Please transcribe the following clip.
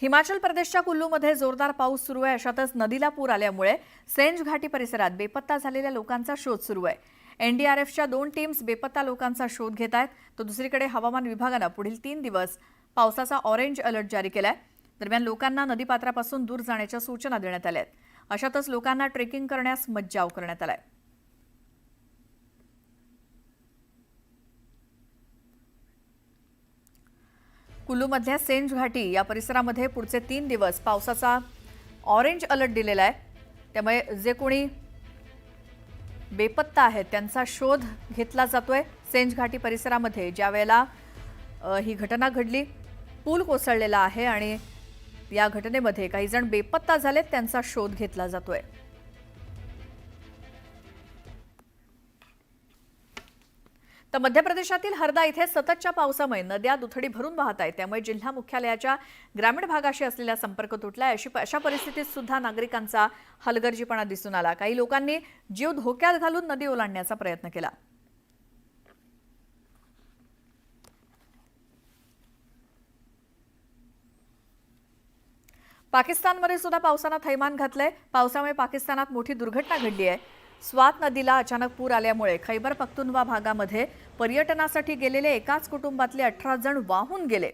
हिमाचल प्रदेशच्या कुल्लूमध्ये जोरदार पाऊस सुरू आहे. अशातच नदीला पूर आल्यामुळे सेंज घाटी परिसरात बेपत्ता झालेल्या लोकांचा शोध सुरू आहे. एनडीआरएफच्या 2 टीम्स बेपत्ता लोकांचा शोध घेत आहेत. तर दुसरीकडे हवामान विभागाने पुढील 3 दिवस पावसाचा ऑरेंज अलर्ट जारी केलाय. दरम्यान लोकांना नदीपात्रापासून दूर जाण्याच्या सूचना देण्यात आल्या आहेत. अशातच लोकांना ट्रेकिंग करण्यास मज्जाव करण्यात आलाय. कुल्लूमधल्या सेंज घाटी या परिसरामध्ये पुढचे 3 दिवस पावसाचा ऑरेंज अलर्ट दिलेला आहे. त्यामुळे जे कोणी बेपत्ता आहेत त्यांचा शोध घेतला जातोय. सेंज घाटी परिसरामध्ये ज्या वेळेला ही घटना घडली, पूल कोसळलेला आहे आणि या घटनेमध्ये काही जण बेपत्ता झालेत, त्यांचा शोध घेतला जातोय. तर मध्य प्रदेशातील हरदा इथे सततच्या पावसामुळे नद्या दुथडी भरून वाहत आहेत. त्यामुळे जिल्हा मुख्यालयाच्या ग्रामीण भागाशी असलेला संपर्क तुटलाय. अशा परिस्थितीत सुद्धा नागरिकांचा हलगर्जीपणा दिसून आला. काही लोकांनी जीव धोक्यात घालून नदी ओलांडण्याचा प्रयत्न केला. पाकिस्तानमध्ये सुद्धा पावसाने थैमान घातलंय. पावसामुळे पाकिस्तानात मोठी दुर्घटना घडली आहे. स्वात नदीला अचानक पूर आल्यामुळे खैबर पख्तूनवा भागामध्ये पर्यटनासाठी गेलेले एकाच कुटुंबातले 18 जण वाहून गेले.